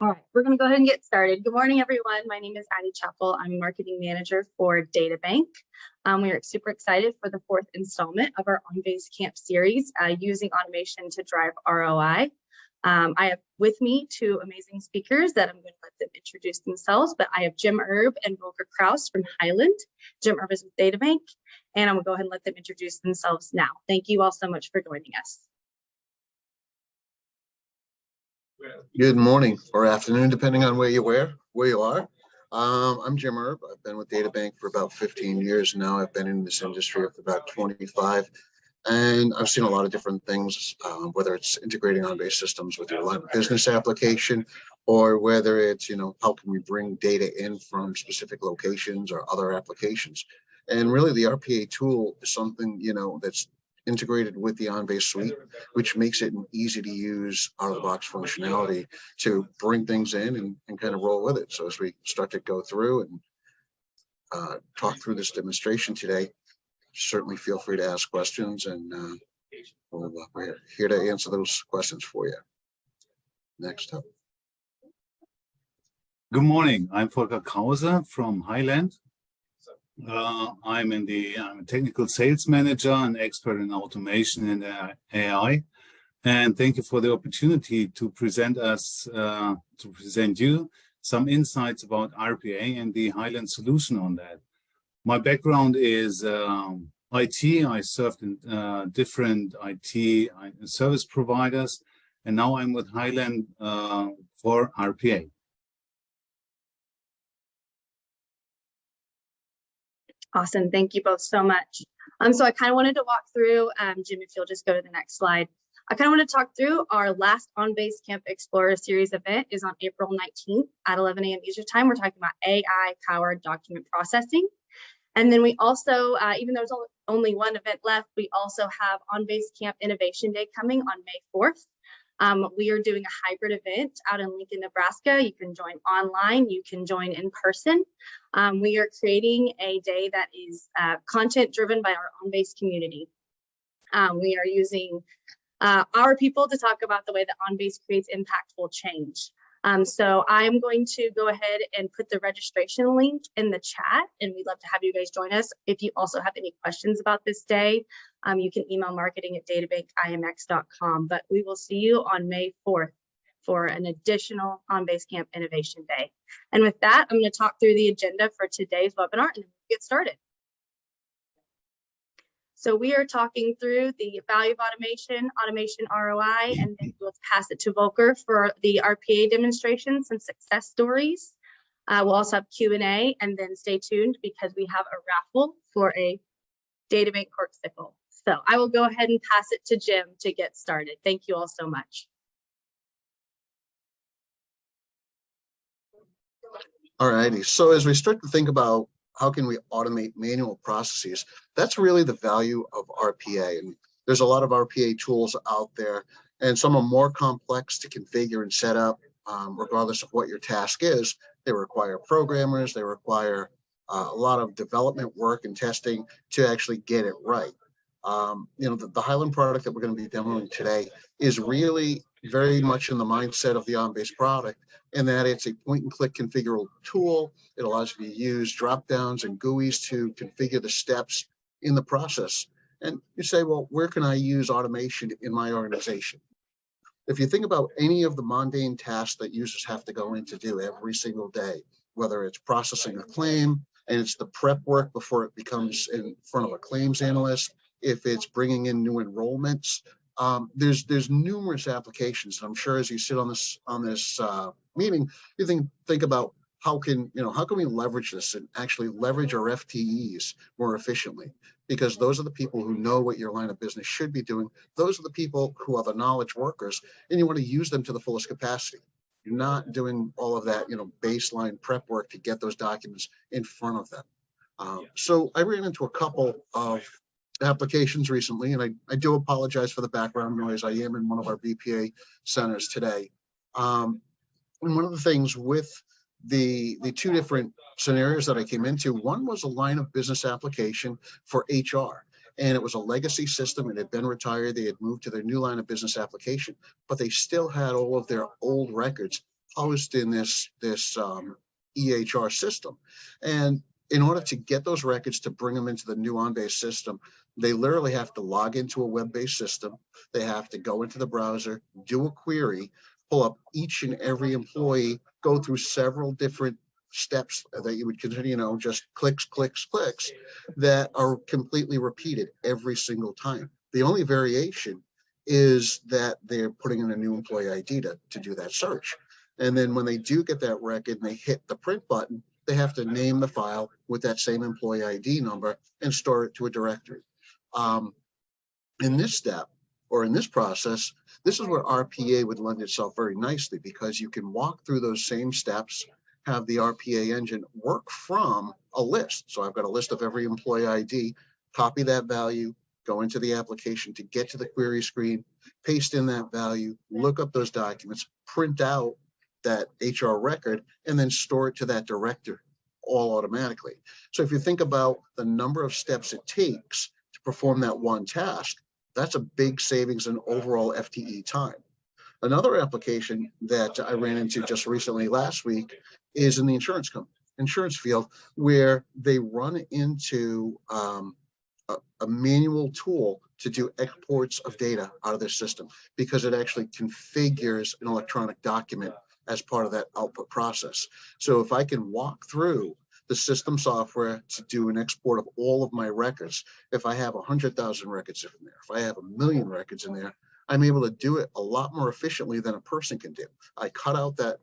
All right, we're going to go ahead and get started. Good morning, everyone. My name is Addie Chappell. I'm marketing manager for DataBank. We are super excited for the fourth installment of our OnBase Camp series, using automation to drive ROI. I have with me two amazing speakers that I'm going to let them introduce themselves, but I have Jim Erb and Volker Kraus from Hyland. Jim Erb is with DataBank, and I'm going to go ahead and let them introduce themselves now. Thank you all so much for joining us. Good morning or afternoon, depending on where you are. I'm Jim Erb. I've been with DataBank for about 15 years now. I've been in this industry for about 25, and I've seen a lot of different things, whether it's integrating OnBase systems with your line of business application, or whether it's, how can we bring data in from specific locations or other applications. And really the RPA tool is something, that's integrated with the OnBase suite, which makes it an easy to use out-of-the-box functionality to bring things in and kind of roll with it. So as we start to go through and talk through this demonstration today, certainly feel free to ask questions, and we're here to answer those questions for you. Next up. Good morning. I'm Volker Kraus from Hyland. I'm a technical sales manager and expert in automation and AI. And thank you for the opportunity to present you some insights about RPA and the Hyland solution on that. My background is IT. I served in different IT service providers, and now I'm with Hyland for RPA. Awesome. Thank you both so much. So I kind of wanted to walk through, Jim, if you'll just go to the next slide. I kind of want to talk through our last OnBase Camp Explorer series event is on April 19th at 11 a.m. Eastern time. We're talking about AI-powered document processing. And then we also, even though there's only one event left, we also have OnBase Camp Innovation Day coming on May 4th. We are doing a hybrid event out in Lincoln, Nebraska. You can join online, you can join in person. We are creating a day that is content driven by our OnBase community. We are using our people to talk about the way that OnBase creates impactful change. So I'm going to go ahead and put the registration link in the chat, and we'd love to have you guys join us. If you also have any questions about this day, you can email marketing@databankimx.com. But we will see you on May 4th for an additional OnBase Camp Innovation Day. And with that, I'm going to talk through the agenda for today's webinar and then we'll get started. So we are talking through the value of automation ROI, and then we'll pass it to Volker for the RPA demonstration, some success stories. We'll also have Q&A, and then stay tuned because we have a raffle for a DataBank Corksicle. So I will go ahead and pass it to Jim to get started. Thank you all so much. All righty. So as we start to think about how can we automate manual processes, that's really the value of RPA. And there's a lot of RPA tools out there, and some are more complex to configure and set up, regardless of what your task is. They require programmers, they require a lot of development work and testing to actually get it right. The Hyland product that we're going to be demoing today is really very much in the mindset of the OnBase product, in that it's a point-and-click configurable tool. It allows you to use drop-downs and GUIs to configure the steps in the process. And you say, well, where can I use automation in my organization? If you think about any of the mundane tasks that users have to go in to do every single day, whether it's processing a claim, and it's the prep work before it becomes in front of a claims analyst, if it's bringing in new enrollments, there's numerous applications. And I'm sure as you sit on this meeting, you think about how can we leverage this and actually leverage our FTEs more efficiently, because those are the people who know what your line of business should be doing. Those are the people who are the knowledge workers, and you want to use them to the fullest capacity. You're not doing all of that, baseline prep work to get those documents in front of them. So I ran into a couple of applications recently, and I do apologize for the background noise. I am in one of our BPA centers today. And one of the things with the two different scenarios that I came into, one was a line of business application for HR. And it was a legacy system. It had been retired. They had moved to their new line of business application, but they still had all of their old records housed in this EHR system. And in order to get those records to bring them into the new OnBase system, they literally have to log into a web-based system. They have to go into the browser, do a query, pull up each and every employee, go through several different steps that you would consider, just clicks, clicks, clicks, that are completely repeated every single time. The only variation is that they're putting in a new employee ID to do that search. And then when they do get that record and they hit the print button, they have to name the file with that same employee ID number and store it to a directory. In this step, or in this process, this is where RPA would lend itself very nicely, because you can walk through those same steps, have the RPA engine work from a list. So I've got a list of every employee ID, copy that value, go into the application to get to the query screen, paste in that value, look up those documents, print out that HR record, and then store it to that director all automatically. So if you think about the number of steps it takes to perform that one task, that's a big savings in overall FTE time. Another application that I ran into just recently last week is in the insurance field, where they run into a manual tool to do exports of data out of their system, because it actually configures an electronic document as part of that output process. So if I can walk through the system software to do an export of all of my records, if I have 100,000 records in there, if I have 1 million records in there, I'm able to do it a lot more efficiently than a person can do. I cut out that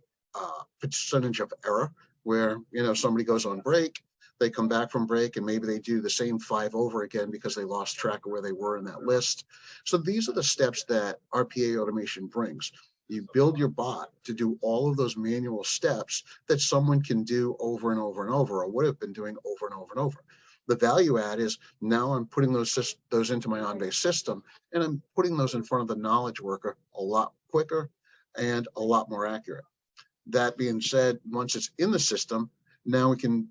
percentage of error where, somebody goes on break, they come back from break, and maybe they do the same 5 over again because they lost track of where they were in that list. So these are the steps that RPA automation brings. You build your bot to do all of those manual steps that someone can do over and over and over, or would have been doing over and over and over. The value add is now I'm putting those into my OnBase system, and I'm putting those in front of the knowledge worker a lot quicker and a lot more accurate. That being said, once it's in the system, now we can,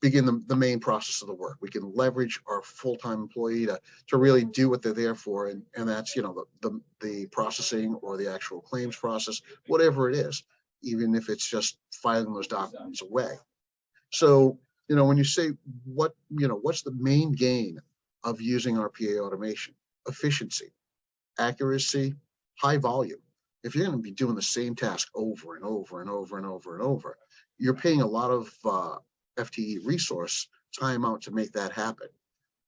begin the main process of the work. We can leverage our full-time employee to really do what they're there for, and that's the processing or the actual claims process, whatever it is, even if it's just filing those documents away. So when you say what's the main gain of using RPA automation? Efficiency, accuracy, high volume. If you're going to be doing the same task over and over and over and over and over, you're paying a lot of FTE resource time out to make that happen.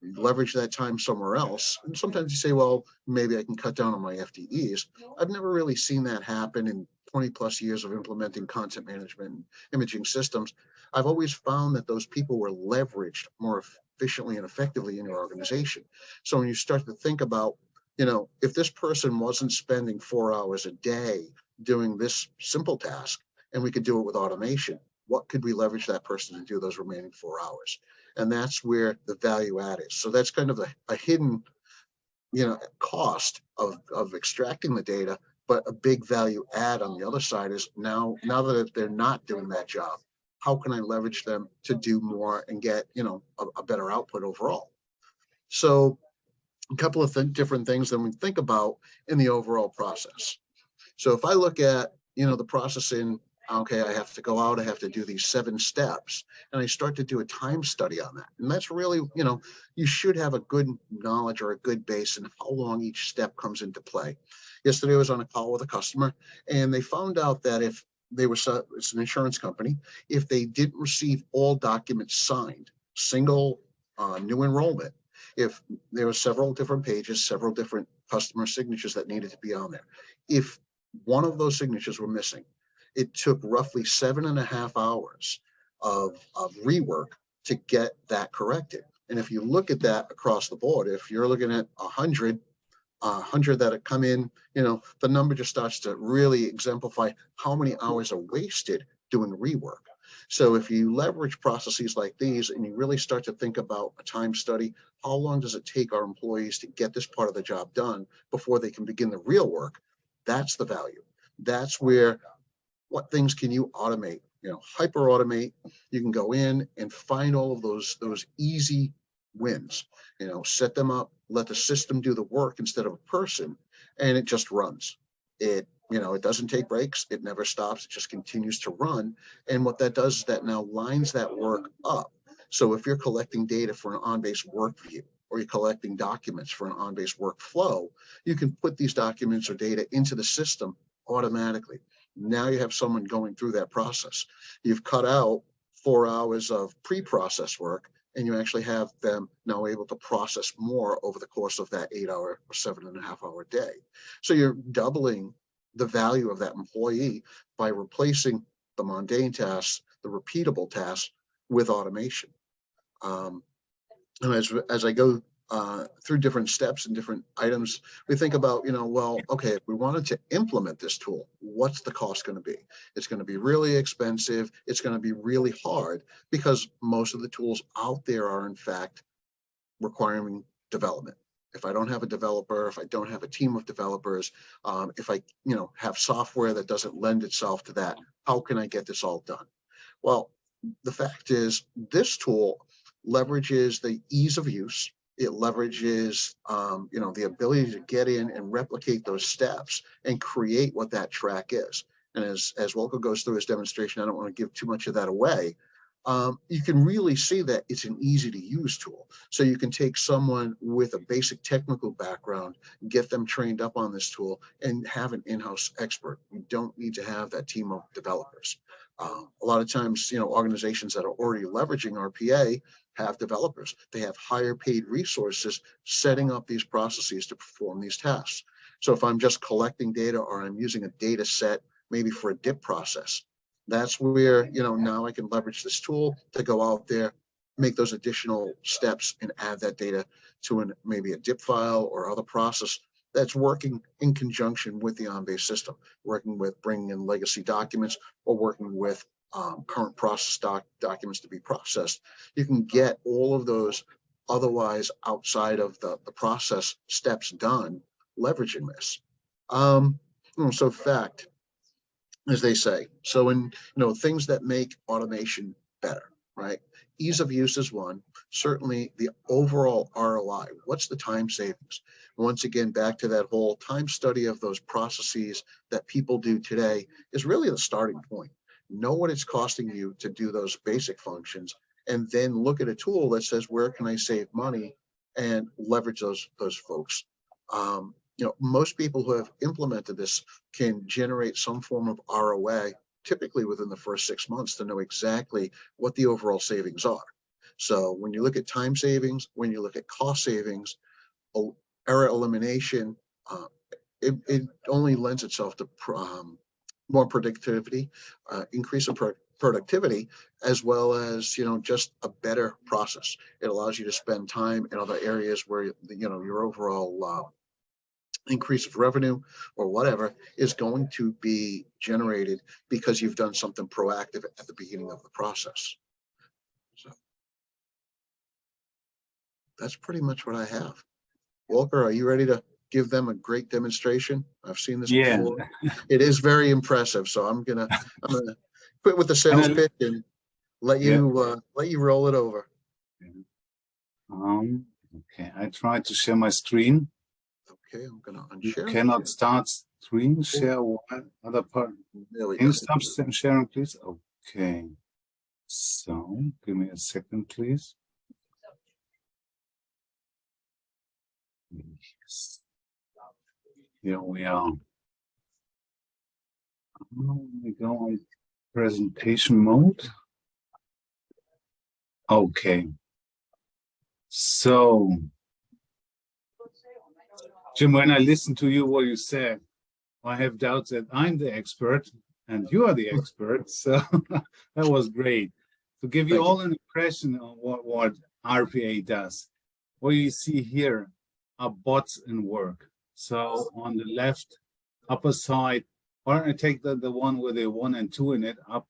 You leverage that time somewhere else. And sometimes you say, well, maybe I can cut down on my FTEs. I've never really seen that happen in 20 plus years of implementing content management and imaging systems. I've always found that those people were leveraged more efficiently and effectively in your organization. So when you start to think about, if this person wasn't spending 4 hours a day doing this simple task, and we could do it with automation, what could we leverage that person to do those remaining 4 hours? And that's where the value add is. So that's kind of a hidden, cost of extracting the data, but a big value add on the other side is now that they're not doing that job, how can I leverage them to do more and get, a better output overall? So a couple of different things that we think about in the overall process. So if I look at, the process in, okay, I have to go out, I have to do these 7 steps, and I start to do a time study on that. And that's really, you should have a good knowledge or a good base in how long each step comes into play. Yesterday I was on a call with a customer, and they found out that if they were, it's an insurance company, if they didn't receive all documents signed, single new enrollment, if there were several different pages, several different customer signatures that needed to be on there, if one of those signatures were missing, it took roughly 7.5 hours of rework to get that corrected. And if you look at that across the board, if you're looking at 100 that have come in, the number just starts to really exemplify how many hours are wasted doing rework. So if you leverage processes like these and you really start to think about a time study, how long does it take our employees to get this part of the job done before they can begin the real work? That's the value. That's where, what things can you automate? Hyper automate. You can go in and find all of those easy wins. Set them up, let the system do the work instead of a person, and it just runs. It It doesn't take breaks. It never stops. It just continues to run. And what that does is that now lines that work up. So if you're collecting data for an OnBase WorkView, or you're collecting documents for an OnBase workflow, you can put these documents or data into the system automatically. Now you have someone going through that process. You've cut out 4 hours of pre-process work, and you actually have them now able to process more over the course of that 8-hour or 7.5-hour day. So you're doubling the value of that employee by replacing the mundane tasks, the repeatable tasks, with automation. And as I go through different steps and different items, we think about, well, okay, if we wanted to implement this tool, what's the cost going to be? It's going to be really expensive. It's going to be really hard because most of the tools out there are, in fact, requiring development. If I don't have a developer, if I don't have a team of developers, if I, have software that doesn't lend itself to that, how can I get this all done? Well, the fact is, this tool leverages the ease of use. It leverages, the ability to get in and replicate those steps and create what that track is. And as Wilco goes through his demonstration, I don't want to give too much of that away. You can really see that it's an easy to use tool. So you can take someone with a basic technical background, get them trained up on this tool, and have an in-house expert. You don't need to have that team of developers. A lot of times, organizations that are already leveraging RPA have developers. They have higher paid resources setting up these processes to perform these tasks. So if I'm just collecting data, or I'm using a data set, maybe for a dip process, that's where, now I can leverage this tool to go out there, make those additional steps, and add that data to maybe a dip file or other process that's working in conjunction with the OnBase system, working with bringing in legacy documents, or working with current process documents to be processed. You can get all of those otherwise outside of the process steps done leveraging this. So fact, as they say, so in things that make automation better, right? Ease of use is one. Certainly the overall ROI. What's the time savings? Once again, back to that whole time study of those processes that people do today is really the starting point. Know what it's costing you to do those basic functions, and then look at a tool that says, where can I save money, and leverage those folks. Most people who have implemented this can generate some form of ROI, typically within the first 6 months, to know exactly what the overall savings are. So when you look at time savings, when you look at cost savings, error elimination, it only lends itself to more productivity, increase of productivity, as well as just a better process. It allows you to spend time in other areas where your overall increase of revenue or whatever is going to be generated because you've done something proactive at the beginning of the process. So that's pretty much what I have. Walker, are you ready to give them a great demonstration? I've seen this before. It is very impressive. So I'm gonna quit with the sales pitch and let you roll it over. Okay, I tried to share my screen. Okay, I'm gonna unshare. You cannot start screen share one other part. Can you stop sharing, please? Okay. So give me a second, please. Yes. Here we are. We go on presentation mode. Okay. So, Jim, when I listen to you, what you said, I have doubts that I'm the expert and you are the expert. So that was great. To give you all an impression of what RPA does, what you see here are bots in work. So on the left upper side, or I take the one with the 1 and 2 in it up,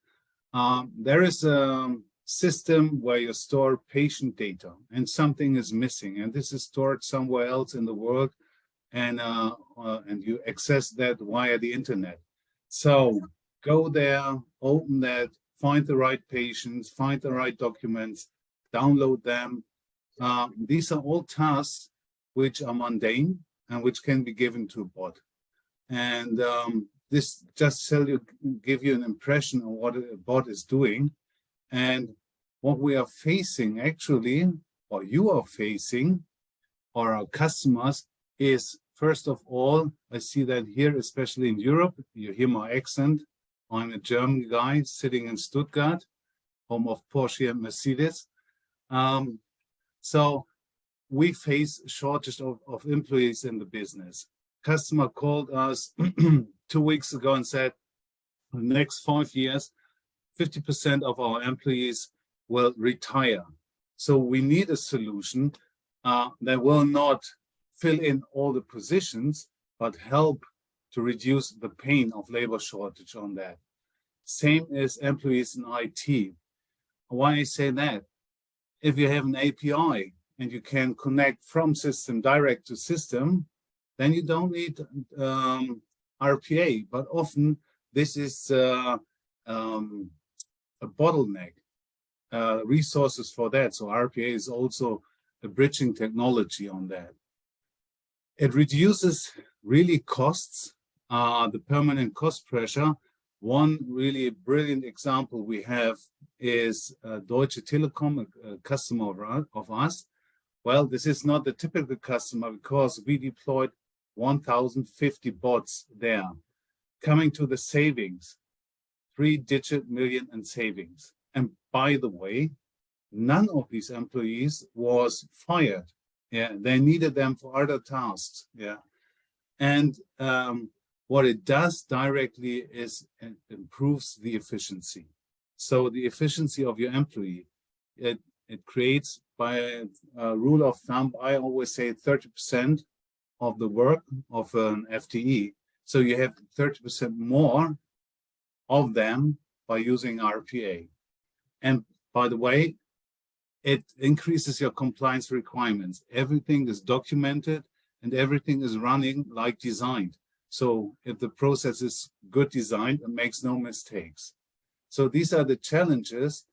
there is a system where you store patient data and something is missing, and this is stored somewhere else in the world, and you access that via the internet. So go there, open that, find the right patients, find the right documents, download them. These are all tasks which are mundane and which can be given to a bot. And this just give you an impression of what a bot is doing. And what we are facing actually, or you are facing, or our customers, is first of all, I see that here, especially in Europe, you hear my accent. I'm a German guy sitting in Stuttgart, home of Porsche and Mercedes. So we face a shortage of employees in the business. Customer called us 2 weeks ago and said, in the next 5 years, 50% of our employees will retire. So we need a solution that will not fill in all the positions, but help to reduce the pain of labor shortage on that. Same as employees in IT. Why I say that? If you have an API and you can connect from system direct to system, then you don't need RPA. But often this is a bottleneck, resources for that. So RPA is also a bridging technology on that. It reduces really costs, the permanent cost pressure. One really brilliant example we have is Deutsche Telekom, a customer of us. Well, this is not the typical customer because we deployed 1,050 bots there. Coming to the savings, 3-digit million in savings. And by the way, none of these employees was fired. Yeah, they needed them for other tasks. Yeah, and what it does directly is it improves the efficiency. So the efficiency of your employee, it creates, by a rule of thumb, I always say 30% of the work of an FTE. So you have 30% more of them by using RPA. And by the way, it increases your compliance requirements. Everything is documented and everything is running like designed. So if the process is good designed, it makes no mistakes. So these are the challenges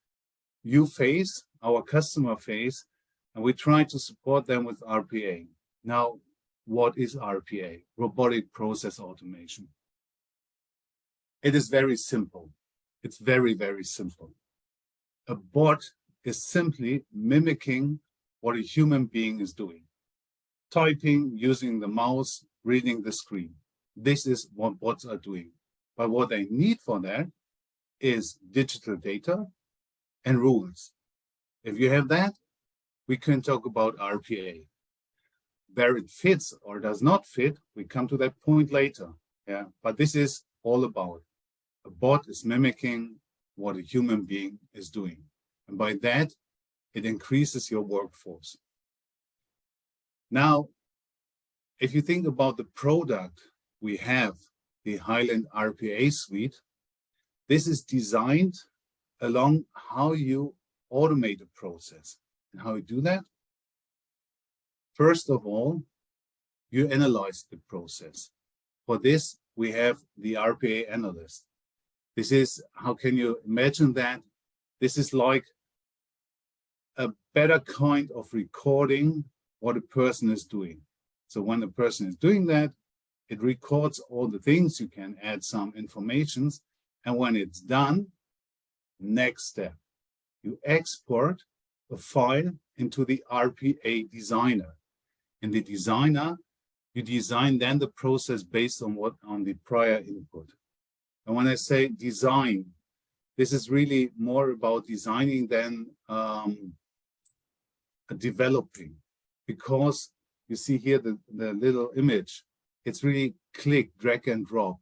you face, our customer face, and we try to support them with RPA. Now, what is RPA? Robotic Process Automation. It is very simple. It's very, very simple. A bot is simply mimicking what a human being is doing. Typing, using the mouse, reading the screen. This is what bots are doing. But what they need for that is digital data and rules. If you have that, we can talk about RPA. Where it fits or does not fit, we come to that point later. Yeah, but this is all about a bot is mimicking what a human being is doing. And by that, it increases your workforce. Now, if you think about the product we have, the Hyland RPA suite, this is designed along how you automate a process. And how you do that? First of all, you analyze the process. For this, we have the RPA analyst. This is, how can you imagine that? This is like a better kind of recording what a person is doing. So when a person is doing that, it records all the things, you can add some informations, and when it's done, next step, you export a file into the RPA designer. In the designer, you design then the process based on the prior input. And when I say design, this is really more about designing than developing, because you see here the little image, it's really click, drag and drop.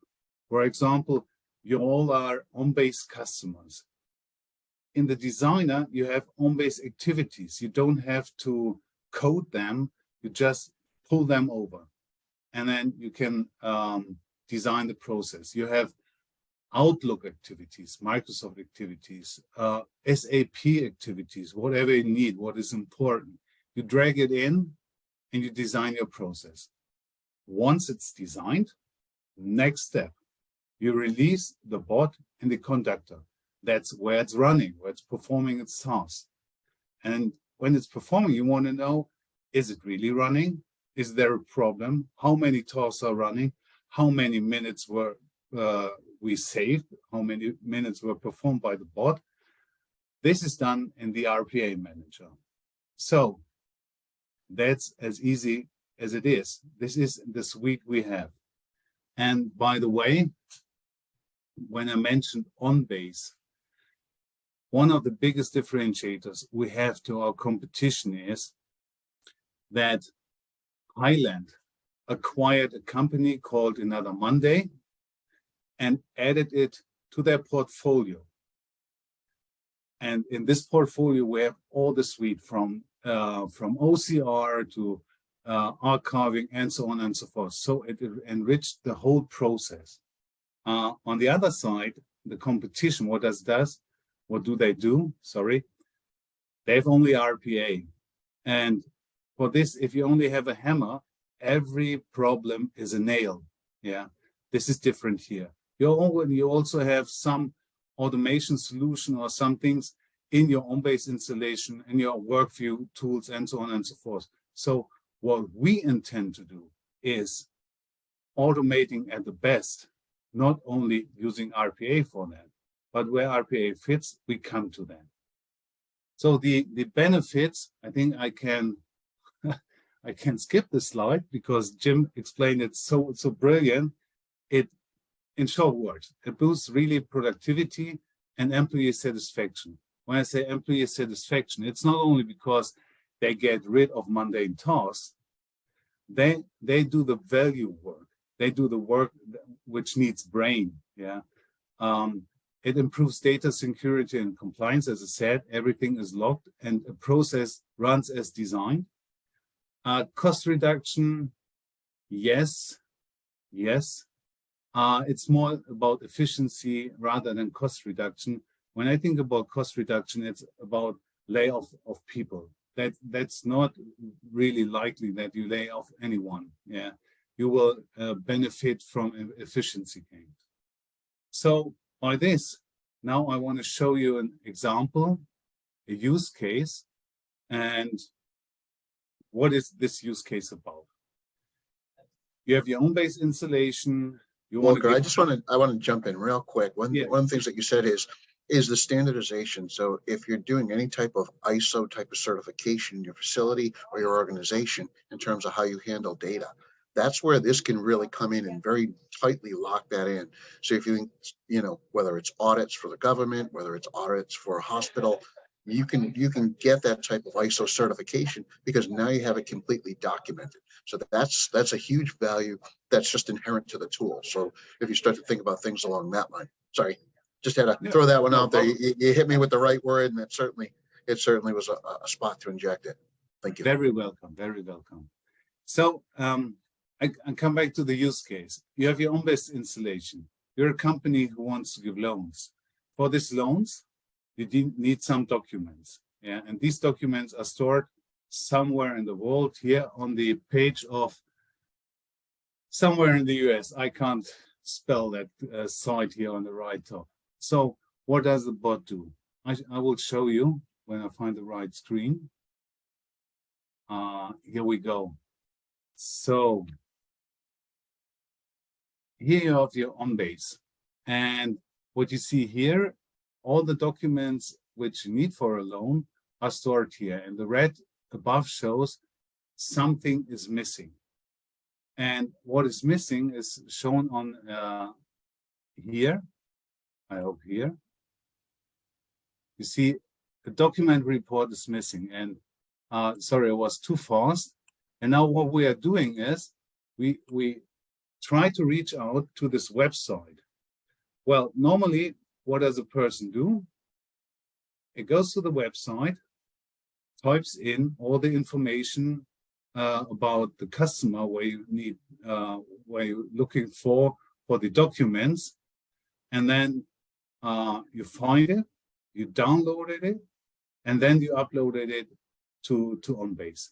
For example, you all are OnBase customers. In the designer, you have OnBase activities. You don't have to code them, you just pull them over. And then you can design the process. You have Outlook activities, Microsoft activities, SAP activities, whatever you need, what is important. You drag it in and you design your process. Once it's designed, next step, you release the bot in the conductor. That's where it's running, where it's performing its task. And when it's performing, you want to know, is it really running? Is there a problem? How many tasks are running? How many minutes were we saved, how many minutes were performed by the bot. This is done in the RPA manager. So that's as easy as it is. This is the suite we have. And by the way, when I mentioned OnBase, one of the biggest differentiators we have to our competition is that Hyland acquired a company called Another Monday and added it to their portfolio. And in this portfolio, we have all the suite from OCR to archiving and so on and so forth. So it enriched the whole process. On the other side, the competition, what do they do? Sorry, they have only RPA. And for this, if you only have a hammer, every problem is a nail. Yeah, this is different here. You also have some automation solution or some things in your OnBase installation, in your WorkView tools, and so on and so forth. So what we intend to do is automating at the best, not only using RPA for that, but where RPA fits, we come to that. So the benefits, I think I can I can skip the slide because Jim explained it so brilliant. In short words, it boosts really productivity and employee satisfaction. When I say employee satisfaction, it's not only because they get rid of mundane tasks, they do the value work. They do the work which needs brain. Yeah. It improves data security and compliance. As I said, everything is logged and a process runs as designed. Cost reduction, yes. It's more about efficiency rather than cost reduction. When I think about cost reduction, it's about layoff of people. That's not really likely that you lay off anyone. Yeah, you will benefit from efficiency gains. So by this, now I want to show you an example, a use case, and what is this use case about? You have your OnBase installation. Walker, I want to jump in real quick. One of the things that you said is the standardization. So if you're doing any type of ISO type of certification in your facility or your organization in terms of how you handle data, that's where this can really come in and very tightly lock that in. So if you think, whether it's audits for the government, whether it's audits for a hospital, you can get that type of ISO certification because now you have it completely documented. So that's a huge value that's just inherent to the tool. So if you start to think about things along that line, sorry, just had to throw that one out there. You hit me with the right word, and it certainly was a spot to inject it. Thank you. Very welcome, very welcome. So I come back to the use case. You have your OnBase installation. You're a company who wants to give loans. For these loans, you need some documents, yeah, and these documents are stored somewhere in the world. Here on the page of somewhere in the US, I can't spell that site here on the right top. So what does the bot do? I will show you when I find the right screen. Here we go. So here you have your OnBase, and what you see here, all the documents which you need for a loan are stored here, and the red above shows something is missing. And what is missing is shown on here. I hope here. You see the document report is missing, and sorry, I was too fast. And now what we are doing is we try to reach out to this website. Well, normally, what does a person do? It goes to the website, types in all the information about the customer where you need, where you're looking for the documents, and then you find it, you downloaded it, and then you uploaded it to OnBase.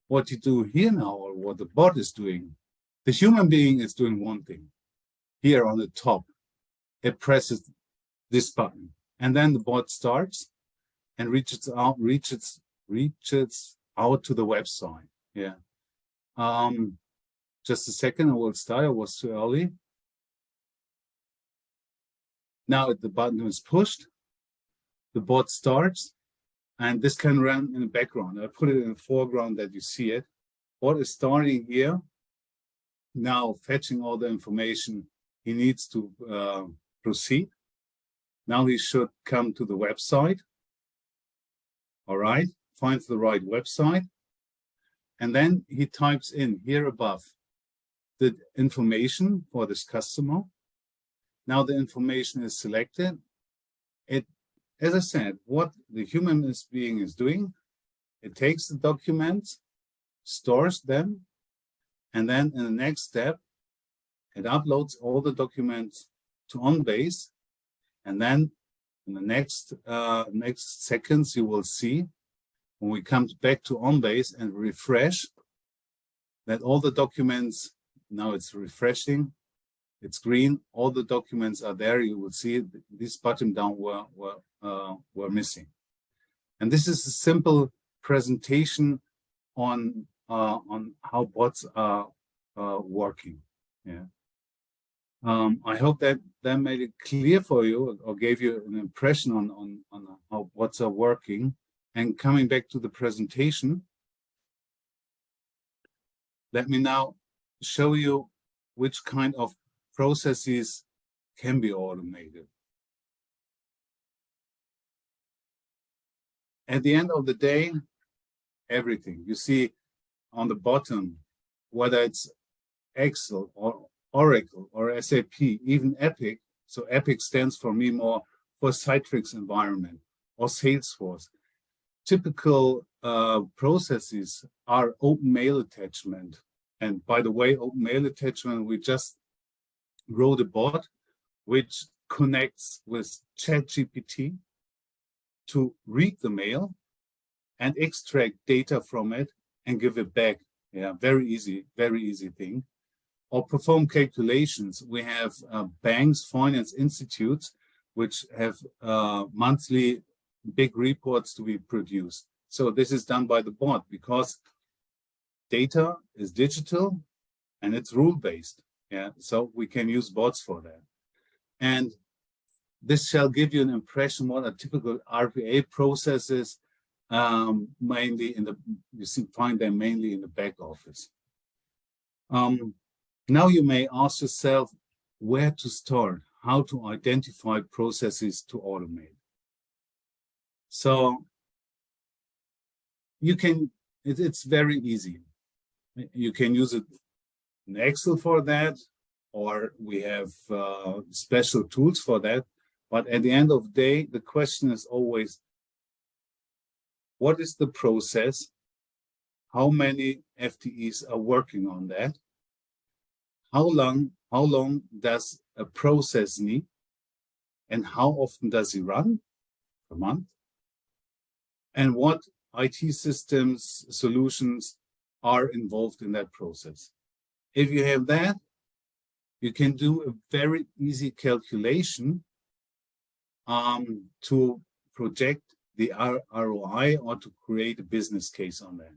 What you do here now, or what the bot is doing, the human being is doing one thing. Here on the top, it presses this button, and then the bot starts and reaches out to the website. Yeah. Just a second, I will start. I was too early. Now the button is pushed, the bot starts, and this can run in the background. I put it in the foreground that you see it. Bot is starting here, now fetching all the information he needs to proceed. Now he should come to the website. All right, finds the right website. And then he types in here above the information for this customer. Now the information is selected. As I said, what the human being is doing, it takes the documents, stores them, and then in the next step, it uploads all the documents to OnBase. And then in the next seconds, you will see when we come back to OnBase and refresh that all the documents, now it's refreshing, it's green, all the documents are there. You will see this button down were missing. And this is a simple presentation on how bots are working. Yeah. I hope that made it clear for you or gave you an impression on how bots are working. And coming back to the presentation, let me now show you which kind of processes can be automated. At the end of the day, everything you see on the bottom, whether it's Excel or Oracle or SAP, even Epic. So Epic stands for me more for Citrix environment or Salesforce. Typical processes are open mail attachment. And by the way, open mail attachment, we just wrote a bot which connects with ChatGPT to read the mail and extract data from it and give it back. Yeah, very easy thing. Or perform calculations. We have banks, finance institutes, which have monthly big reports to be produced. So this is done by the bot because data is digital and it's rule-based. Yeah, so we can use bots for that. And this shall give you an impression what a typical RPA process is, mainly in the, find them mainly in the back office. Now you may ask yourself where to start, how to identify processes to automate. So you can, it's very easy. You can use it in Excel for that, or we have special tools for that. But at the end of the day, the question is always, what is the process? How many FTEs are working on that? How long does a process need? And how often does it run? Per month? And what IT systems, solutions are involved in that process? If you have that, you can do a very easy calculation to project the ROI or to create a business case on that.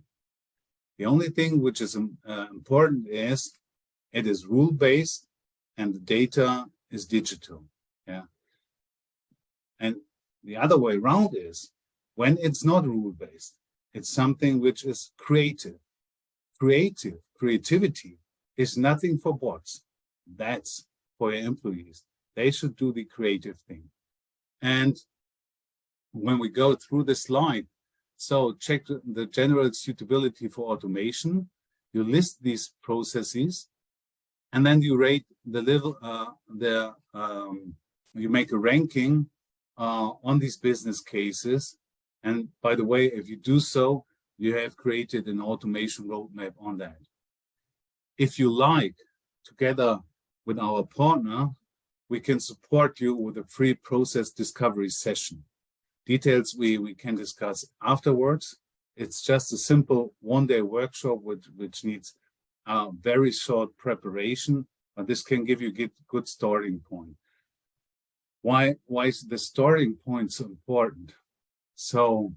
The only thing which is important is it is rule-based and the data is digital. Yeah. And the other way around is when it's not rule-based, it's something which is creative. Creativity is nothing for bots. That's for your employees. They should do the creative thing. And when we go through the slide, so check the general suitability for automation, you list these processes, and then you rate the level, you make a ranking on these business cases. And by the way, if you do so, you have created an automation roadmap on that. If you like, together with our partner, we can support you with a free process discovery session. Details we can discuss afterwards. It's just a simple one-day workshop which needs very short preparation, but this can give you a good starting point. Why is the starting point so important? So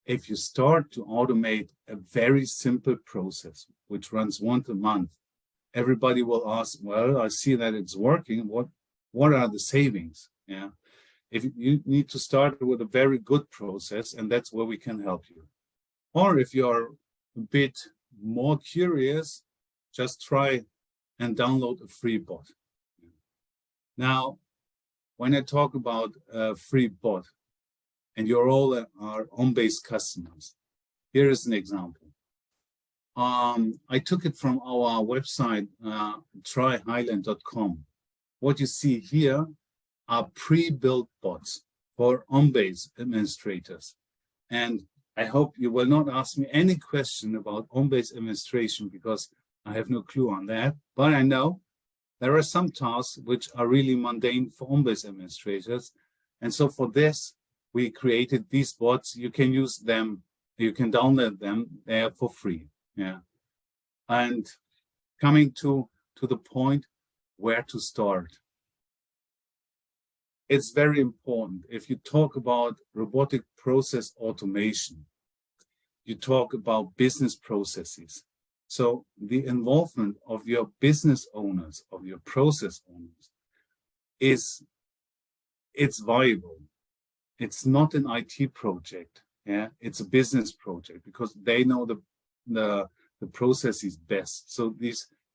if you start to automate a very simple process, which runs once a month, everybody will ask, well, I see that it's working. What are the savings? Yeah. If you need to start with a very good process, and that's where we can help you. Or if you're a bit more curious, just try and download a free bot. Now, when I talk about a free bot, and you're all our OnBase customers, here is an example. I took it from our website, tryhyland.com. What you see here are pre-built bots for OnBase administrators. And I hope you will not ask me any question about OnBase administration because I have no clue on that. But I know there are some tasks which are really mundane for OnBase administrators. And so for this, we created these bots. You can use them, you can download them, they're for free. Yeah. And coming to the point where to start. It's very important. If you talk about robotic process automation, you talk about business processes. So the involvement of your business owners, of your process owners, it's viable. It's not an IT project. Yeah, it's a business project because they know the processes best. So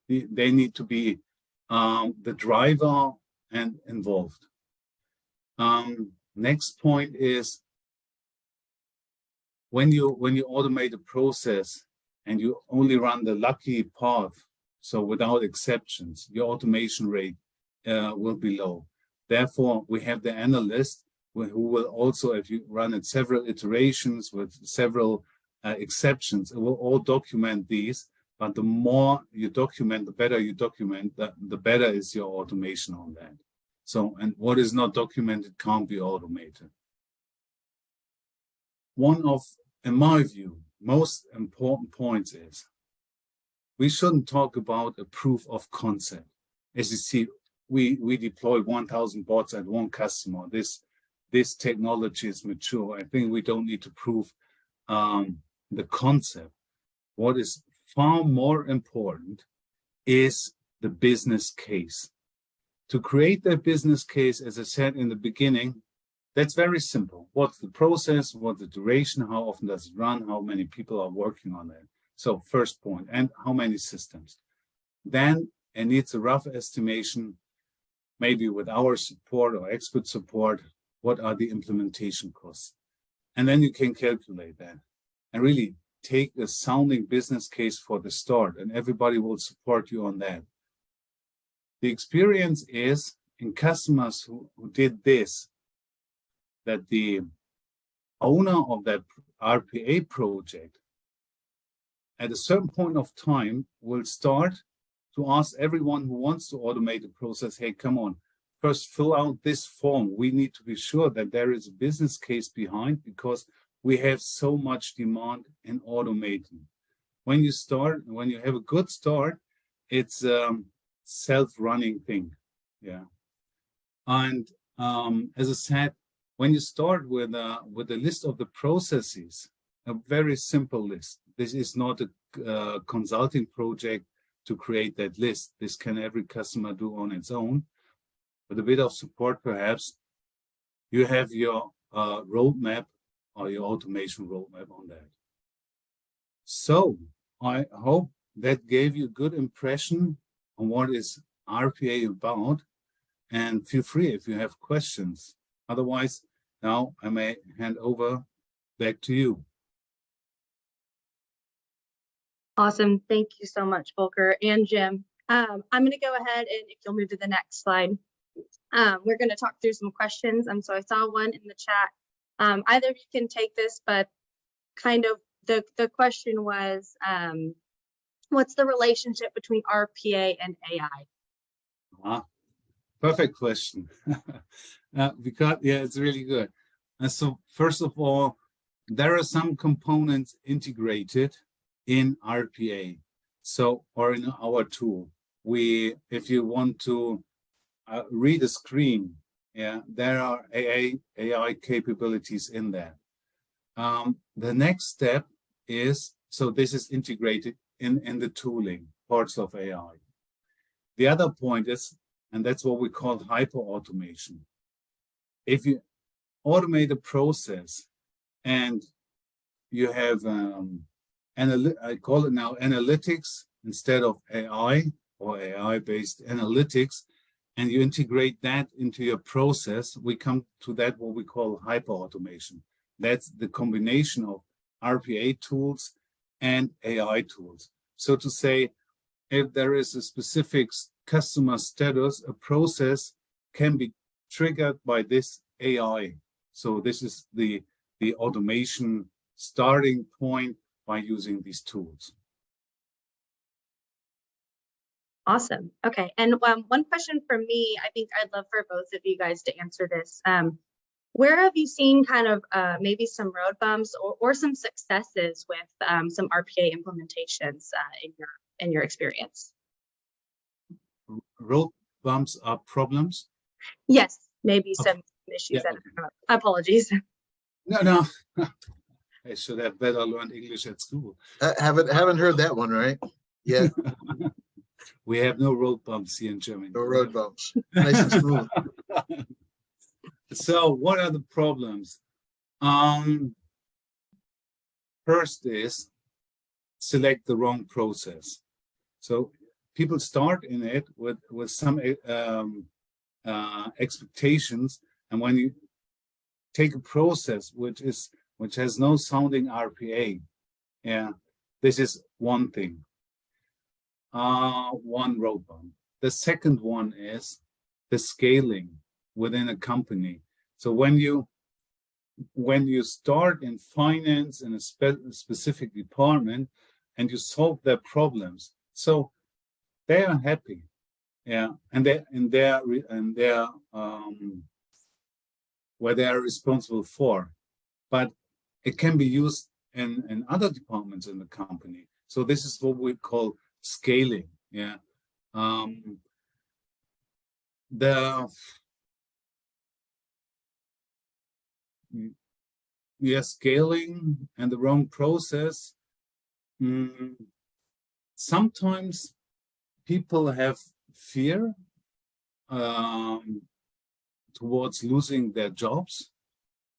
they need to be the driver and involved. Next point is when you automate a process and you only run the lucky path, so without exceptions, your automation rate will be low. Therefore, we have the analyst who will also, if you run it several iterations with several exceptions, it will all document these. But the more you document, the better you document, the better is your automation on that. So, and what is not documented can't be automated. One of, in my view, most important points is we shouldn't talk about a proof of concept. As you see, we deploy 1,000 bots at one customer. This technology is mature. I think we don't need to prove the concept. What is far more important is the business case. To create that business case, as I said in the beginning, that's very simple. What's the process? What's the duration? How often does it run? How many people are working on that? So first point, and how many systems? Then it needs a rough estimation, maybe with our support or expert support, what are the implementation costs? And then you can calculate that and really take a sounding business case for the start, and everybody will support you on that. The experience is in customers who did this, that the owner of that RPA project at a certain point of time will start to ask everyone who wants to automate the process, hey, come on, first fill out this form. We need to be sure that there is a business case behind because we have so much demand in automating. When you start, when you have a good start, it's self-running thing, yeah. And as I said, when you start with a list of the processes, a very simple list. This is not a consulting project to create that list. This can every customer do on its own. With a bit of support, perhaps, you have your roadmap or your automation roadmap on that. So I hope that gave you a good impression on what is RPA about, and feel free if you have questions. Otherwise, now I may hand over back to you. Awesome. Thank you so much, Volker and Jim. I'm going to go ahead and if you'll move to the next slide, we're going to talk through some questions. So I saw one in the chat. Either of you can take this, but kind of the question was, what's the relationship between RPA and AI? Perfect question. Because, yeah, it's really good. So first of all, there are some components integrated in RPA. So, or in our tool, if you want to read a screen, yeah, there are AI capabilities in there. The next step is, so this is integrated in the tooling, parts of AI. The other point is, and that's what we call hyper automation. if you automate a process and you have, I call it now analytics instead of AI or AI-based analytics, and you integrate that into your process, we come to that what we call hyper-automation. That's the combination of RPA tools and AI tools. So to say, if there is a specific customer status, a process can be triggered by this AI. So this is the automation starting point by using these tools. Awesome. Okay. And one question for me, I think I'd love for both of you guys to answer this. Where have you seen kind of maybe some road bumps or some successes with some RPA implementations in your experience? Road bumps are problems? Yes, maybe some issues. Yeah. Apologies. No. I should have better learned English at school. Haven't heard that one, right? Yeah. We have no road bumps here in Germany. No road bumps. Nice and smooth. So what are the problems? First is select the wrong process. So people start in it with some expectations, and when you take a process which has no sounding RPA, yeah, this is one thing. One road bump. The second one is the scaling within a company. So when you start in finance in a specific department and you solve their problems, so they are happy, yeah, and they're where they are responsible for, but it can be used in other departments in the company. So this is what we call scaling, yeah. Scaling and the wrong process. Sometimes people have fear towards losing their jobs,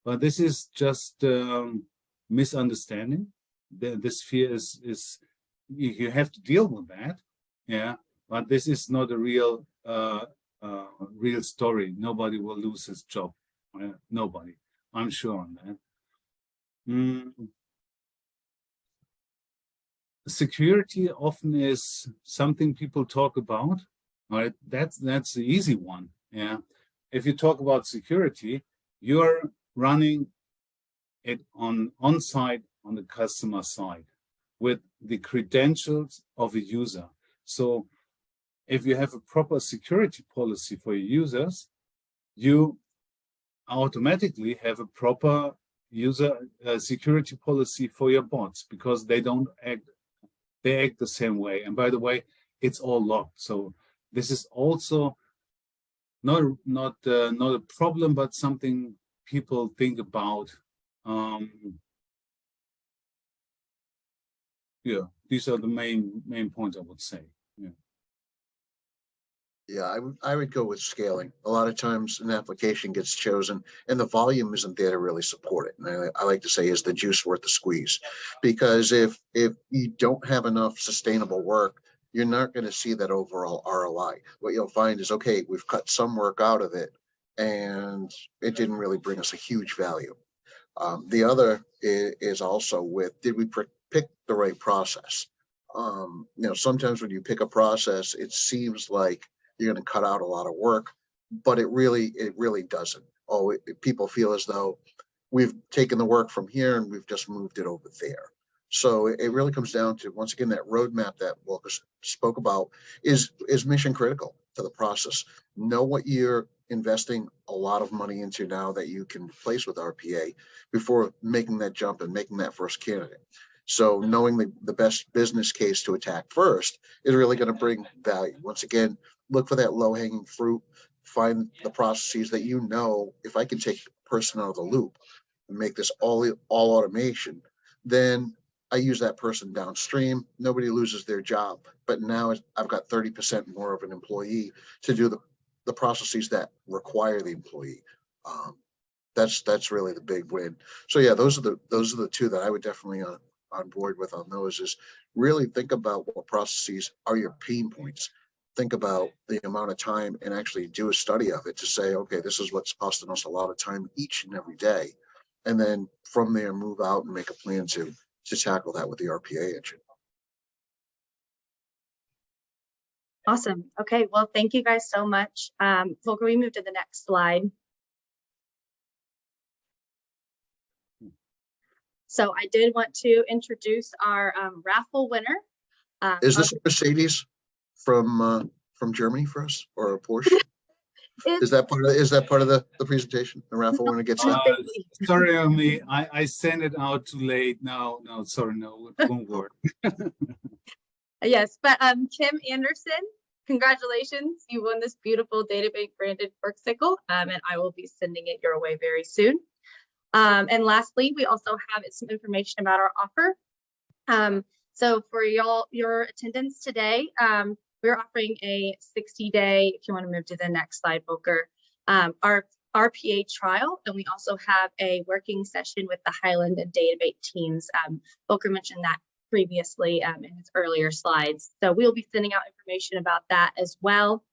but this is just misunderstanding. This fear is you have to deal with that, yeah. But this is not a real real story. Nobody will lose his job. Nobody. I'm sure on that. Security often is something people talk about. Right? That's the easy one. Yeah. If you talk about security, you're running it on-site on the customer side with the credentials of a user. So if you have a proper security policy for your users, you automatically have a proper user security policy for your bots, because they act the same way. And by the way, it's all locked. So this is also not a problem, but something people think about. Yeah, these are the main points I would say. Yeah. Yeah, I would go with scaling. A lot of times an application gets chosen and the volume isn't there to really support it. And I like to say, is the juice worth the squeeze? Because if you don't have enough sustainable work, you're not going to see that overall ROI. What you'll find is, okay, we've cut some work out of it and it didn't really bring us a huge value. The other is also with, did we pick the right process? Sometimes when you pick a process, it seems like you're going to cut out a lot of work, but it really doesn't. People feel as though we've taken the work from here and we've just moved it over there. So it really comes down to, once again, that roadmap that Walker spoke about is mission critical to the process. Know what you're investing a lot of money into now that you can replace with RPA before making that jump and making that first candidate. So knowing the best business case to attack first is really going to bring value. Once again, look for that low-hanging fruit, find the processes that if I can take a person out of the loop and make this all automation, then I use that person downstream. Nobody loses their job, but now I've got 30% more of an employee to do the processes that require the employee. That's really the big win. So yeah, those are the two that I would definitely on board with on those. Is really think about what processes are your pain points. Think about the amount of time and actually do a study of it to say, okay, this is what's costing us a lot of time each and every day. And then from there, move out and make a plan to tackle that with the RPA engine. Awesome. Okay, well, thank you guys so much. Volker, we move to the next slide. So I did want to introduce our raffle winner. Is this a Mercedes from Germany for us, or a Porsche? Is that part of the presentation? The raffle winner gets that? Sorry, I sent it out too late. No, sorry, no, it won't work. Yes, but Kim Anderson, congratulations. You won this beautiful DataBank branded motorcycle, and I will be sending it your way very soon. And lastly, we also have some information about our offer. So for your attendance today, we're offering a 60-day, if you want to move to the next slide, Volker, our RPA trial, and we also have a working session with the Hyland and DataBank teams. Volker mentioned that previously in his earlier slides. So we'll be sending out information about that as well.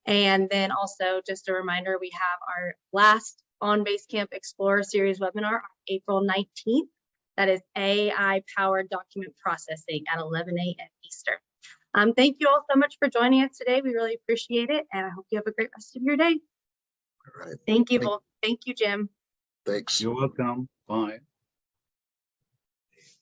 And then also just a reminder, we have our last OnBase Camp Explorer Series webinar on April 19th. That is AI-powered document processing at 11 a.m. Eastern. Thank you all so much for joining us today. We really appreciate it, and I hope you have a great rest of your day. All right. Thank you, Volker. Thank you, Jim. Thanks. You're welcome. Bye.